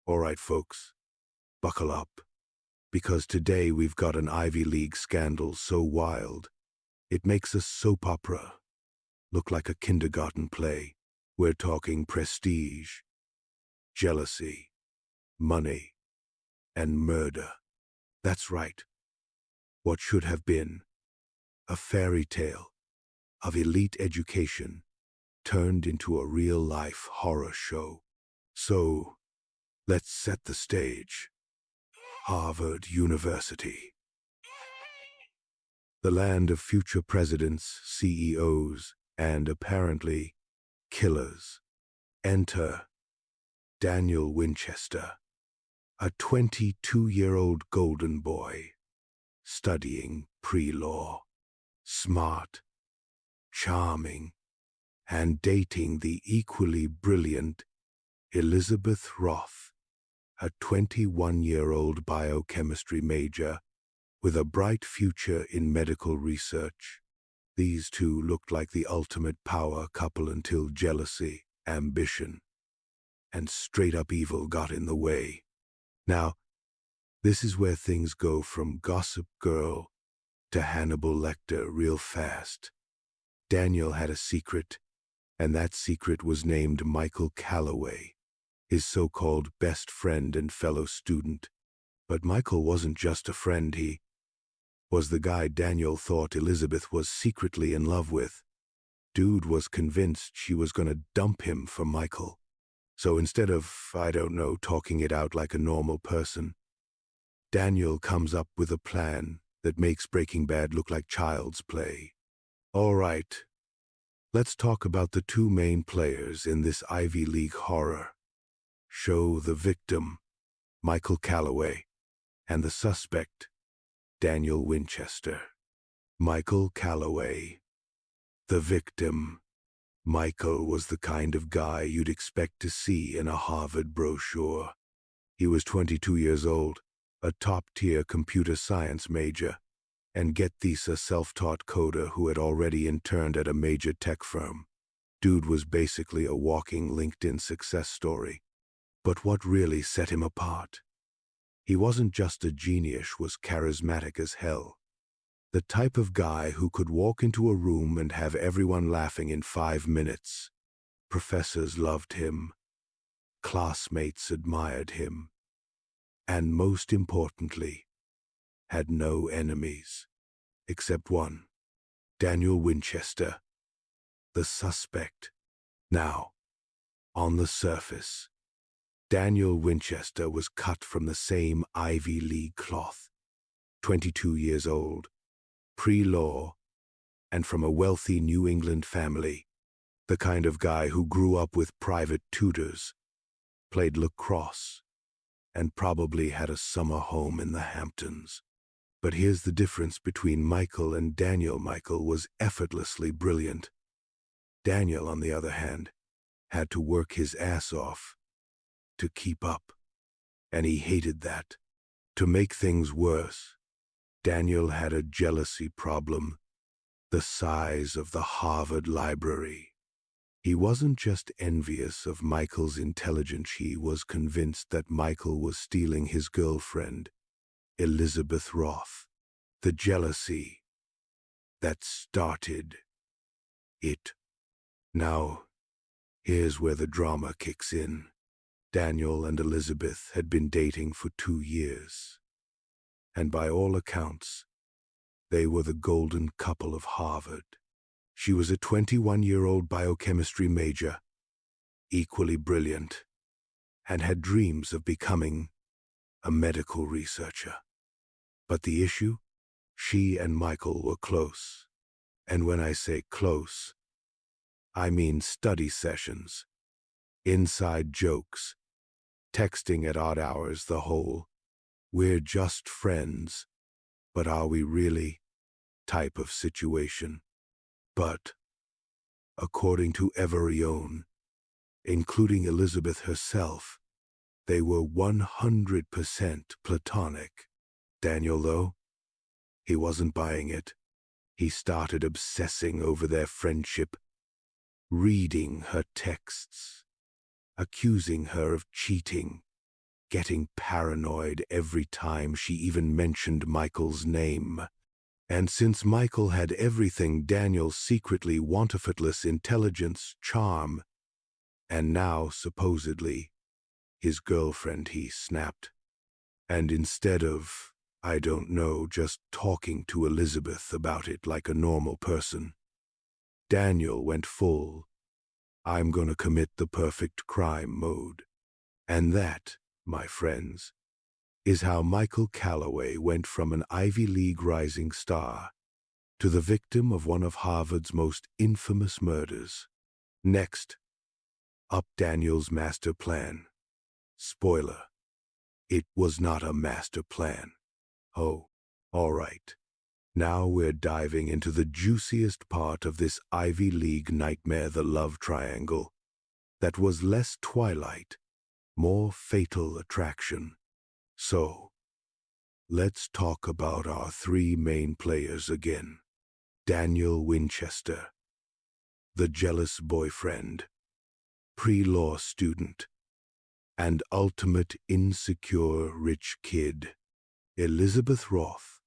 All right, folks, buckle up, because today we've got an Ivy League scandal so wild, it makes a soap opera look like a kindergarten play. We're talking prestige, jealousy, money, and murder. That's right. What should have been a fairy tale of elite education turned into a real-life horror show. So, let's set the stage. Harvard University. The land of future presidents, CEOs, and apparently killers. Enter Daniel Winchester, a 22-year-old golden boy, studying pre-law, smart, charming, and dating the equally brilliant Elizabeth Roth, a 21-year-old biochemistry major with a bright future in medical research. These two looked like the ultimate power couple until jealousy, ambition, and straight-up evil got in the way. Now, this is where things go from Gossip Girl to Hannibal Lecter real fast. Daniel had a secret, and that secret was named Michael Calloway, his so-called best friend and fellow student. But Michael wasn't just a friend, he was the guy Daniel thought Elizabeth was secretly in love with. Dude was convinced she was gonna dump him for Michael. So instead of, talking it out like a normal person, Daniel comes up with a plan that makes Breaking Bad look like child's play. All right, let's talk about the two main players in this Ivy League horror show: the victim, Michael Calloway, and the suspect, Daniel Winchester. Michael Calloway, the victim. Michael was the kind of guy you'd expect to see in a Harvard brochure. He was 22 years old, a top-tier computer science major, and get this, a self-taught coder who had already interned at a major tech firm. Dude was basically a walking LinkedIn success story. But what really set him apart? He wasn't just a genius, was charismatic as hell. The type of guy who could walk into a room and have everyone laughing in 5 minutes. Professors loved him. Classmates admired him. And most importantly, had no enemies. Except one. Daniel Winchester, the suspect. Now, on the surface, Daniel Winchester was cut from the same Ivy League cloth. 22 years old, pre-law, and from a wealthy New England family. The kind of guy who grew up with private tutors, played lacrosse, and probably had a summer home in the Hamptons. But here's the difference between Michael and Daniel. Michael was effortlessly brilliant. Daniel, on the other hand, had to work his ass off to keep up, and he hated that. To make things worse, Daniel had a jealousy problem the size of the Harvard library. He wasn't just envious of Michael's intelligence, he was convinced that Michael was stealing his girlfriend, Elizabeth Roth. The jealousy that started it. Now, here's where the drama kicks in. Daniel and Elizabeth had been dating for 2 years, and by all accounts, they were the golden couple of Harvard. She was a 21-year-old biochemistry major, equally brilliant, and had dreams of becoming a medical researcher. But the issue? She and Michael were close. And when I say close, I mean study sessions, inside jokes, texting at odd hours, the whole "we're just friends, but are we really" type of situation. But, according to every own, including Elizabeth herself, they were 100% platonic. Daniel, though, he wasn't buying it. He started obsessing over their friendship, reading her texts, accusing her of cheating, getting paranoid every time she even mentioned Michael's name. And since Michael had everything Daniel secretly wanted, effortless intelligence, charm, and now, supposedly, his girlfriend, he snapped. And instead of, I don't know, just talking to Elizabeth about it like a normal person, Daniel went full, I'm gonna commit the perfect crime mode. And that, my friends, is how Michael Calloway went from an Ivy League rising star to the victim of one of Harvard's most infamous murders. Next, up Daniel's master plan. Spoiler, it was not a master plan. Oh, all right. Now we're diving into the juiciest part of this Ivy League nightmare, the love triangle. That was less Twilight, more Fatal Attraction. So, let's talk about our three main players again. Daniel Winchester, the jealous boyfriend, pre-law student, and ultimate insecure rich kid. Elizabeth Roth,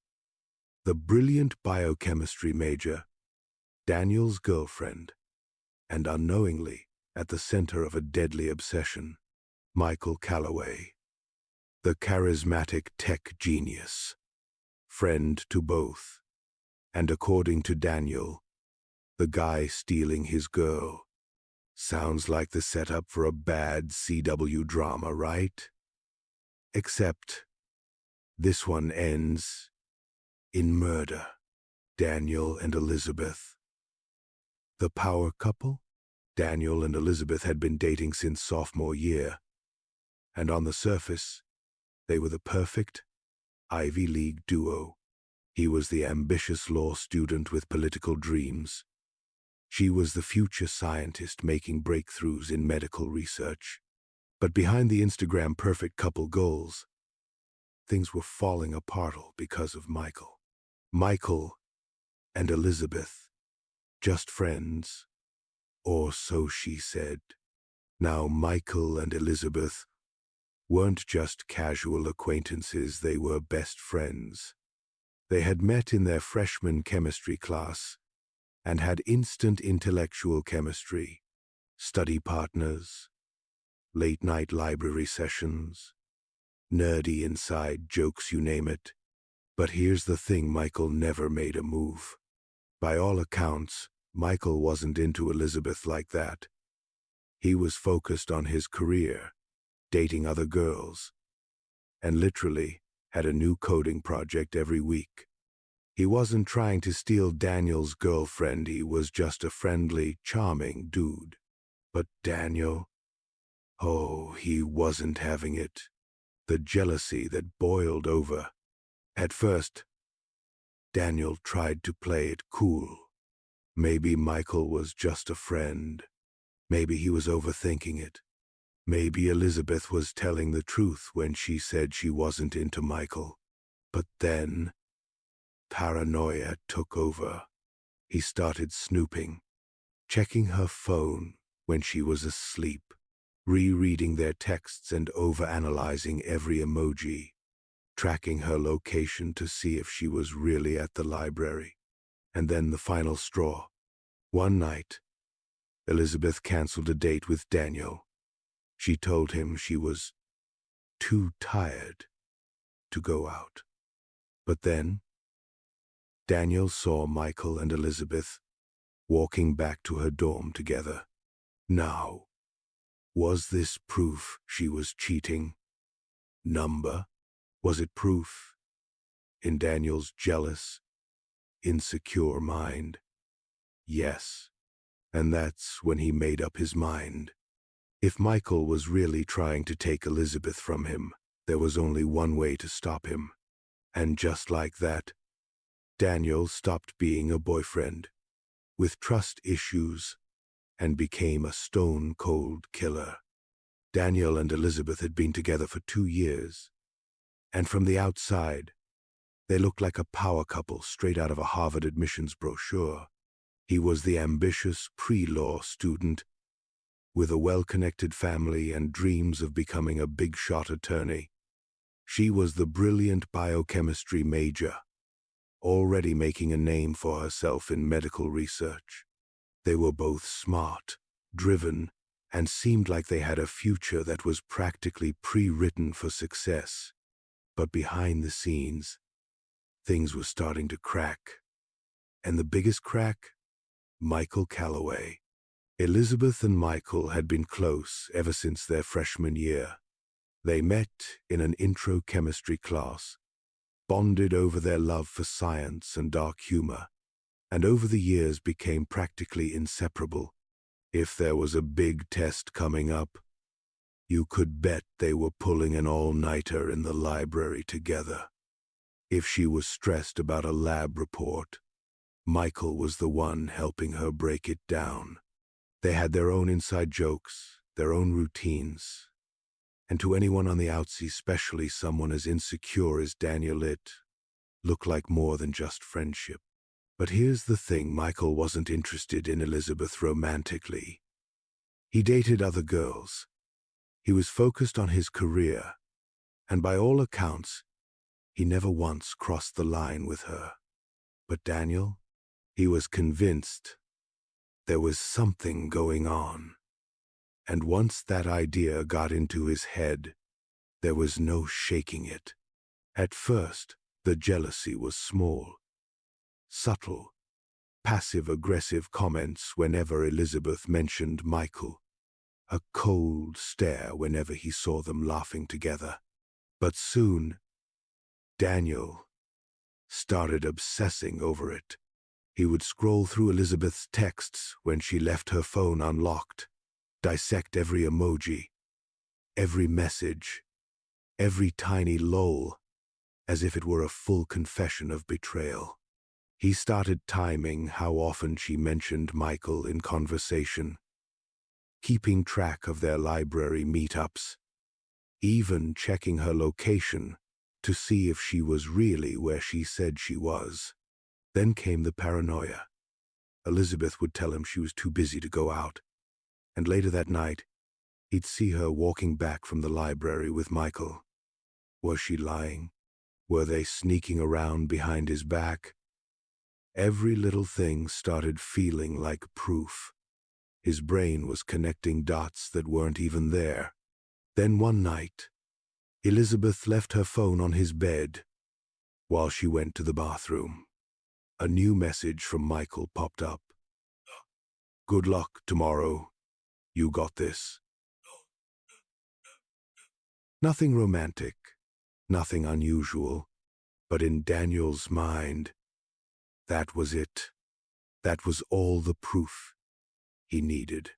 the brilliant biochemistry major, Daniel's girlfriend, and unknowingly at the center of a deadly obsession, Michael Calloway, the charismatic tech genius, friend to both, and according to Daniel, the guy stealing his girl. Sounds like the setup for a bad CW drama, right? Except this one ends in murder. Daniel and Elizabeth. The power couple? Daniel and Elizabeth had been dating since sophomore year, and on the surface, they were the perfect Ivy League duo. He was the ambitious law student with political dreams. She was the future scientist making breakthroughs in medical research. But behind the Instagram perfect couple goals, things were falling apart because of Michael. Michael and Elizabeth, just friends, or so she said. Now Michael and Elizabeth weren't just casual acquaintances, they were best friends. They had met in their freshman chemistry class and had instant intellectual chemistry, study partners, late-night library sessions, nerdy inside jokes, you name it. But here's the thing, Michael never made a move. By all accounts, Michael wasn't into Elizabeth like that. He was focused on his career, dating other girls, and literally had a new coding project every week. He wasn't trying to steal Daniel's girlfriend, he was just a friendly, charming dude. But Daniel, oh, he wasn't having it. The jealousy that boiled over. At first, Daniel tried to play it cool. Maybe Michael was just a friend. Maybe he was overthinking it. Maybe Elizabeth was telling the truth when she said she wasn't into Michael. But then, paranoia took over. He started snooping, checking her phone when she was asleep, rereading their texts and overanalyzing every emoji, tracking her location to see if she was really at the library. And then the final straw. One night, Elizabeth canceled a date with Daniel. She told him she was too tired to go out. But then, Daniel saw Michael and Elizabeth walking back to her dorm together. Now, was this proof she was cheating? Was it proof? In Daniel's jealous, insecure mind? Yes. And that's when he made up his mind. If Michael was really trying to take Elizabeth from him, there was only one way to stop him. And just like that, Daniel stopped being a boyfriend with trust issues and became a stone-cold killer. Daniel and Elizabeth had been together for 2 years, and from the outside, they looked like a power couple straight out of a Harvard admissions brochure. He was the ambitious pre-law student, With a well-connected family and dreams of becoming a big-shot attorney, she was the brilliant biochemistry major, already making a name for herself in medical research. They were both smart, driven, and seemed like they had a future that was practically pre-written for success. But behind the scenes, things were starting to crack. And the biggest crack? Michael Calloway. Elizabeth and Michael had been close ever since their freshman year. They met in an intro chemistry class, bonded over their love for science and dark humor, and over the years became practically inseparable. If there was a big test coming up, you could bet they were pulling an all-nighter in the library together. If she was stressed about a lab report, Michael was the one helping her break it down. They had their own inside jokes, their own routines, and to anyone on the outside, especially someone as insecure as Daniel, it looked like more than just friendship. But here's the thing, Michael wasn't interested in Elizabeth romantically. He dated other girls. He was focused on his career, and by all accounts, he never once crossed the line with her. But Daniel, he was convinced there was something going on. And once that idea got into his head, there was no shaking it. At first, the jealousy was small, subtle, passive-aggressive comments whenever Elizabeth mentioned Michael, a cold stare whenever he saw them laughing together. But soon, Daniel started obsessing over it. He would scroll through Elizabeth's texts when she left her phone unlocked, dissect every emoji, every message, every tiny lol, as if it were a full confession of betrayal. He started timing how often she mentioned Michael in conversation, keeping track of their library meetups, even checking her location to see if she was really where she said she was. Then came the paranoia. Elizabeth would tell him she was too busy to go out, and later that night, he'd see her walking back from the library with Michael. Was she lying? Were they sneaking around behind his back? Every little thing started feeling like proof. His brain was connecting dots that weren't even there. Then one night, Elizabeth left her phone on his bed while she went to the bathroom. A new message from Michael popped up. "Good luck tomorrow. You got this." Nothing romantic, nothing unusual, but in Daniel's mind, that was it. That was all the proof he needed.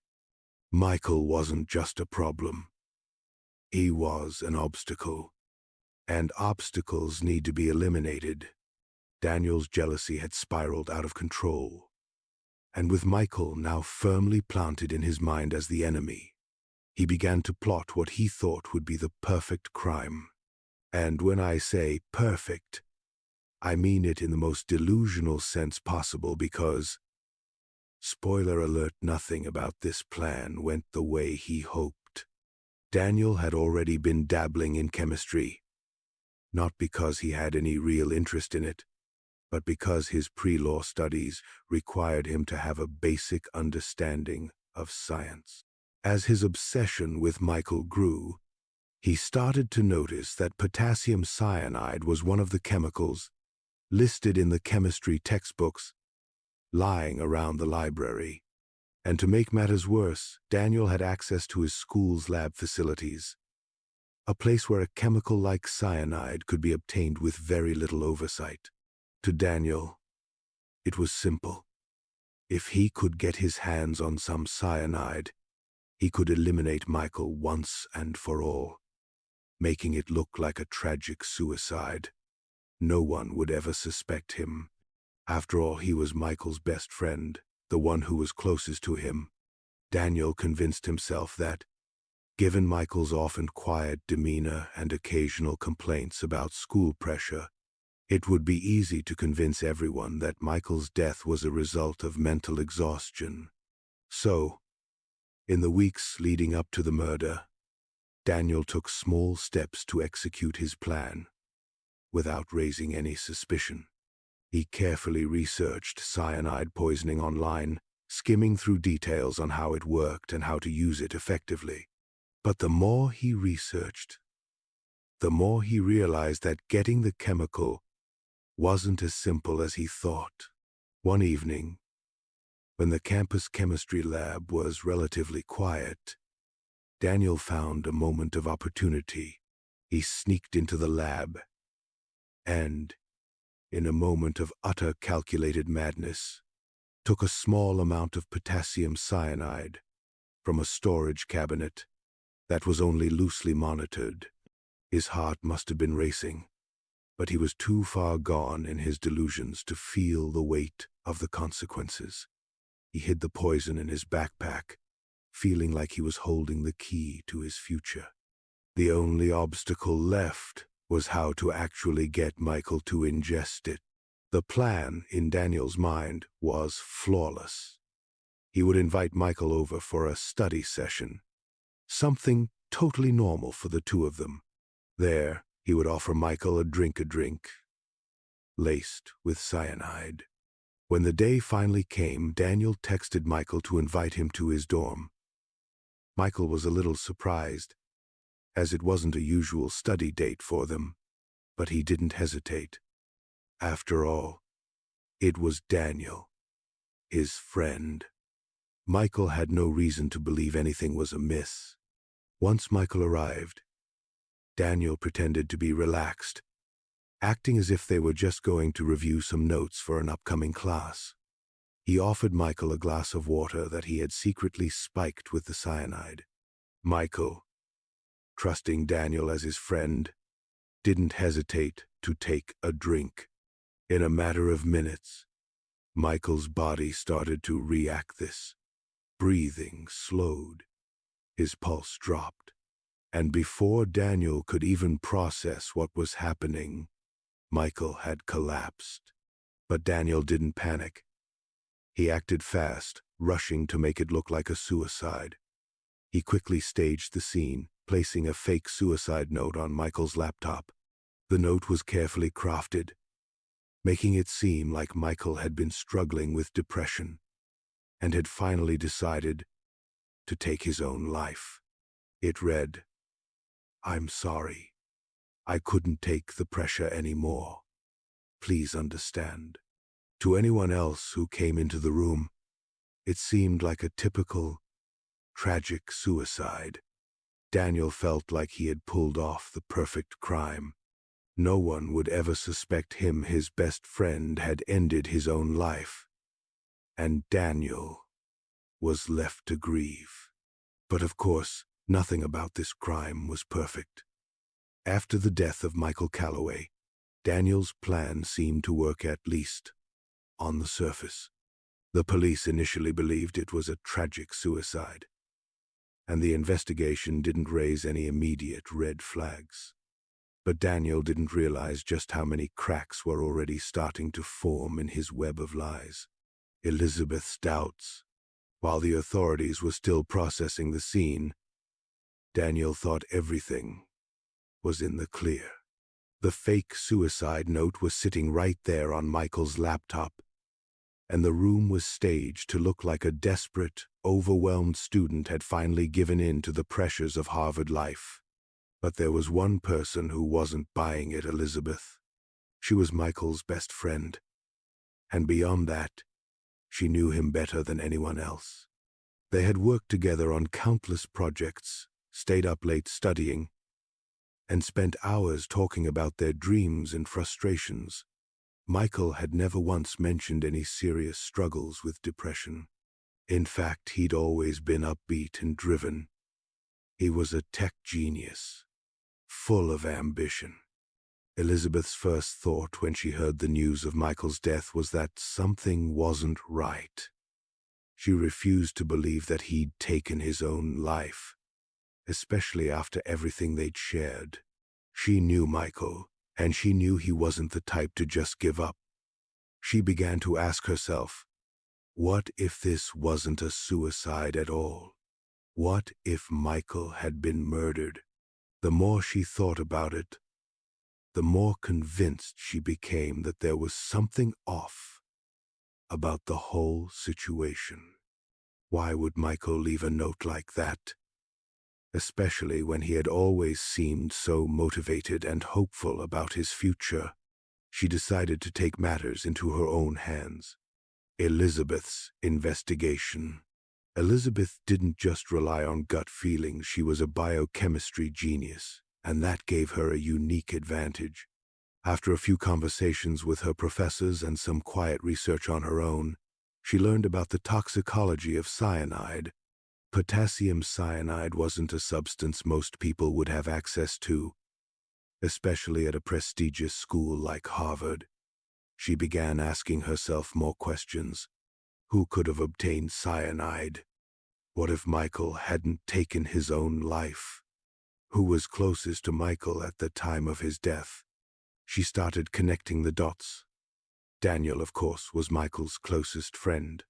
Michael wasn't just a problem. He was an obstacle, and obstacles need to be eliminated. Daniel's jealousy had spiraled out of control, and with Michael now firmly planted in his mind as the enemy, he began to plot what he thought would be the perfect crime. And when I say perfect, I mean it in the most delusional sense possible because, spoiler alert, nothing about this plan went the way he hoped. Daniel had already been dabbling in chemistry, not because he had any real interest in it, but because his pre-law studies required him to have a basic understanding of science. As his obsession with Michael grew, he started to notice that potassium cyanide was one of the chemicals listed in the chemistry textbooks lying around the library. And to make matters worse, Daniel had access to his school's lab facilities, a place where a chemical like cyanide could be obtained with very little oversight. To Daniel, it was simple. If he could get his hands on some cyanide, he could eliminate Michael once and for all, making it look like a tragic suicide. No one would ever suspect him. After all, he was Michael's best friend, the one who was closest to him. Daniel convinced himself that, given Michael's often quiet demeanor and occasional complaints about school pressure, it would be easy to convince everyone that Michael's death was a result of mental exhaustion. So, In the weeks leading up to the murder, Daniel took small steps to execute his plan without raising any suspicion. He carefully researched cyanide poisoning online, skimming through details on how it worked and how to use it effectively. But the more he researched, the more he realized that getting the chemical wasn't as simple as he thought. One evening, when the campus chemistry lab was relatively quiet, Daniel found a moment of opportunity. He sneaked into the lab and, in a moment of utter calculated madness, took a small amount of potassium cyanide from a storage cabinet that was only loosely monitored. His heart must have been racing, but he was too far gone in his delusions to feel the weight of the consequences. He hid the poison in his backpack, feeling like he was holding the key to his future. The only obstacle left was how to actually get Michael to ingest it. The plan, in Daniel's mind, was flawless. He would invite Michael over for a study session, something totally normal for the two of them. There, he would offer Michael a drink, laced with cyanide. When the day finally came, Daniel texted Michael to invite him to his dorm. Michael was a little surprised, as it wasn't a usual study date for them, but he didn't hesitate. After all, it was Daniel, his friend. Michael had no reason to believe anything was amiss. Once Michael arrived, Daniel pretended to be relaxed, acting as if they were just going to review some notes for an upcoming class. He offered Michael a glass of water that he had secretly spiked with the cyanide. Michael, trusting Daniel as his friend, didn't hesitate to take a drink. In a matter of minutes, Michael's body started to react this. Breathing slowed, his pulse dropped, and before Daniel could even process what was happening, Michael had collapsed. But Daniel didn't panic. He acted fast, rushing to make it look like a suicide. He quickly staged the scene, placing a fake suicide note on Michael's laptop. The note was carefully crafted, making it seem like Michael had been struggling with depression and had finally decided to take his own life. It read, "I'm sorry. I couldn't take the pressure anymore. Please understand." To anyone else who came into the room, it seemed like a typical, tragic suicide. Daniel felt like he had pulled off the perfect crime. No one would ever suspect him, his best friend, had ended his own life. And Daniel was left to grieve. But of course, nothing about this crime was perfect. After the death of Michael Calloway, Daniel's plan seemed to work, at least on the surface. The police initially believed it was a tragic suicide, and the investigation didn't raise any immediate red flags. But Daniel didn't realize just how many cracks were already starting to form in his web of lies. Elizabeth's doubts. While the authorities were still processing the scene, Daniel thought everything was in the clear. The fake suicide note was sitting right there on Michael's laptop, and the room was staged to look like a desperate, overwhelmed student had finally given in to the pressures of Harvard life. But there was one person who wasn't buying it: Elizabeth. She was Michael's best friend, and beyond that, she knew him better than anyone else. They had worked together on countless projects, stayed up late studying, and spent hours talking about their dreams and frustrations. Michael had never once mentioned any serious struggles with depression. In fact, he'd always been upbeat and driven. He was a tech genius, full of ambition. Elizabeth's first thought when she heard the news of Michael's death was that something wasn't right. She refused to believe that he'd taken his own life, especially after everything they'd shared. She knew Michael, and she knew he wasn't the type to just give up. She began to ask herself, what if this wasn't a suicide at all? What if Michael had been murdered? The more she thought about it, the more convinced she became that there was something off about the whole situation. Why would Michael leave a note like that? Especially when he had always seemed so motivated and hopeful about his future. She decided to take matters into her own hands. Elizabeth's investigation. Elizabeth didn't just rely on gut feelings, she was a biochemistry genius, and that gave her a unique advantage. After a few conversations with her professors and some quiet research on her own, she learned about the toxicology of cyanide. Potassium cyanide wasn't a substance most people would have access to, especially at a prestigious school like Harvard. She began asking herself more questions. Who could have obtained cyanide? What if Michael hadn't taken his own life? Who was closest to Michael at the time of his death? She started connecting the dots. Daniel, of course, was Michael's closest friend.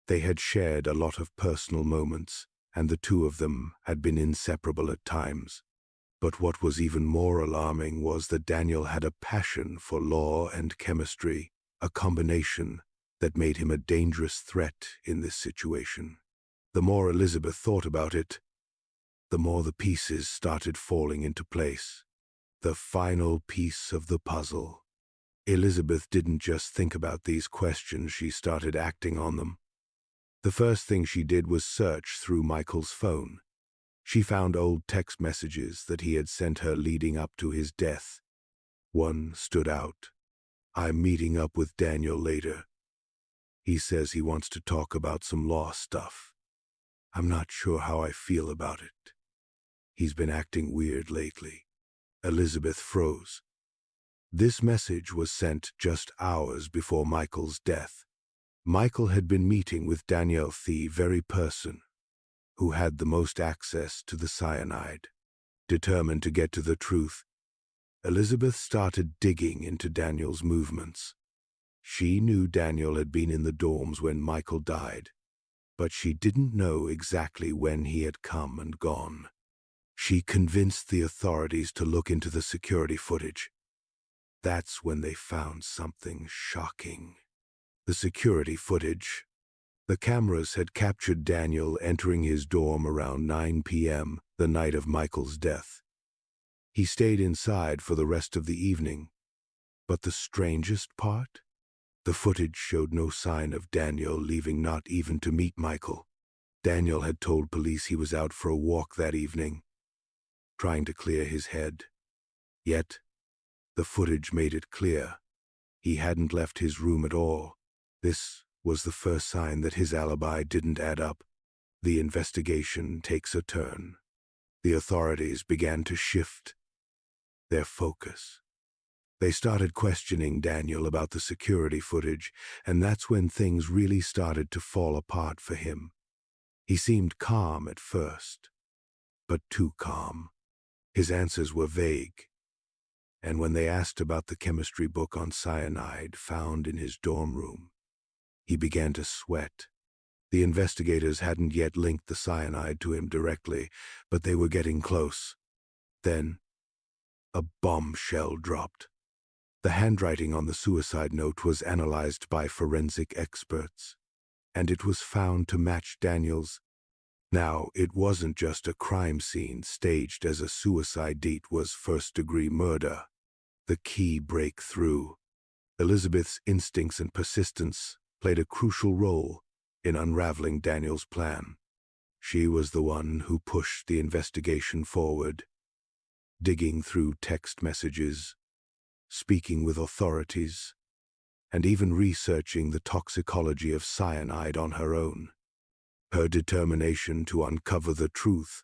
They had shared a lot of personal moments, and the two of them had been inseparable at times. But what was even more alarming was that Daniel had a passion for law and chemistry, a combination that made him a dangerous threat in this situation. The more Elizabeth thought about it, the more the pieces started falling into place. The final piece of the puzzle. Elizabeth didn't just think about these questions, she started acting on them. The first thing she did was search through Michael's phone. She found old text messages that he had sent her leading up to his death. One stood out. "I'm meeting up with Daniel later. He says he wants to talk about some law stuff. I'm not sure how I feel about it. He's been acting weird lately." Elizabeth froze. This message was sent just hours before Michael's death. Michael had been meeting with Daniel, the very person who had the most access to the cyanide. Determined to get to the truth, Elizabeth started digging into Daniel's movements. She knew Daniel had been in the dorms when Michael died, but she didn't know exactly when he had come and gone. She convinced the authorities to look into the security footage. That's when they found something shocking. The security footage. The cameras had captured Daniel entering his dorm around 9 p.m. the night of Michael's death. He stayed inside for the rest of the evening. But the strangest part? The footage showed no sign of Daniel leaving, not even to meet Michael. Daniel had told police he was out for a walk that evening, trying to clear his head. Yet, the footage made it clear he hadn't left his room at all. This was the first sign that his alibi didn't add up. The investigation takes a turn. The authorities began to shift their focus. They started questioning Daniel about the security footage, and that's when things really started to fall apart for him. He seemed calm at first, but too calm. His answers were vague, and when they asked about the chemistry book on cyanide found in his dorm room, he began to sweat. The investigators hadn't yet linked the cyanide to him directly, but they were getting close. Then, a bombshell dropped. The handwriting on the suicide note was analyzed by forensic experts, and it was found to match Daniel's. Now, it wasn't just a crime scene staged as a suicide. It was first-degree murder. The key breakthrough. Elizabeth's instincts and persistence played a crucial role in unraveling Daniel's plan. She was the one who pushed the investigation forward, digging through text messages, speaking with authorities, and even researching the toxicology of cyanide on her own. Her determination to uncover the truth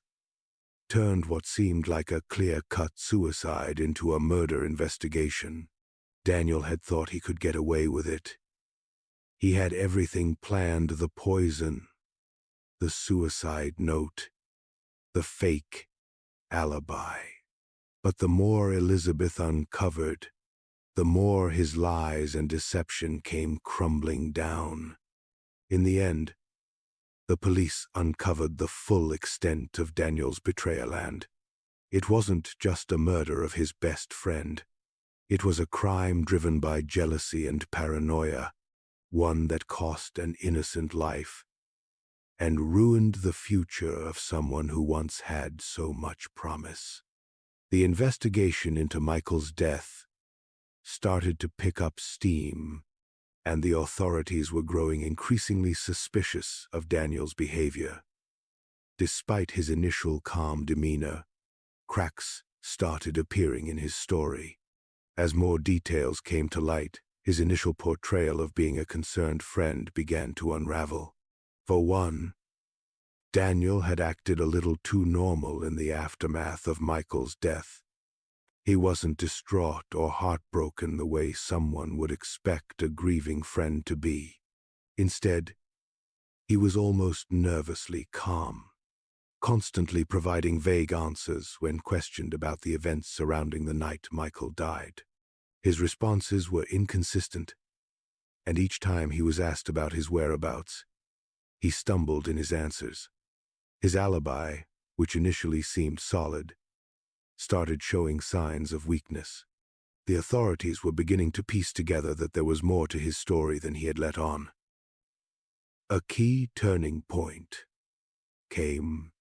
turned what seemed like a clear-cut suicide into a murder investigation. Daniel had thought he could get away with it. He had everything planned: the poison, the suicide note, the fake alibi. But the more Elizabeth uncovered, the more his lies and deception came crumbling down. In the end, The police uncovered the full extent of Daniel's betrayal, and it wasn't just a murder of his best friend. It was a crime driven by jealousy and paranoia, one that cost an innocent life and ruined the future of someone who once had so much promise. The investigation into Michael's death started to pick up steam, and the authorities were growing increasingly suspicious of Daniel's behavior. Despite his initial calm demeanor, cracks started appearing in his story. As more details came to light, his initial portrayal of being a concerned friend began to unravel. For one, Daniel had acted a little too normal in the aftermath of Michael's death. He wasn't distraught or heartbroken the way someone would expect a grieving friend to be. Instead, he was almost nervously calm, constantly providing vague answers when questioned about the events surrounding the night Michael died. His responses were inconsistent, and each time he was asked about his whereabouts, he stumbled in his answers. His alibi, which initially seemed solid, started showing signs of weakness. The authorities were beginning to piece together that there was more to his story than he had let on. A key turning point came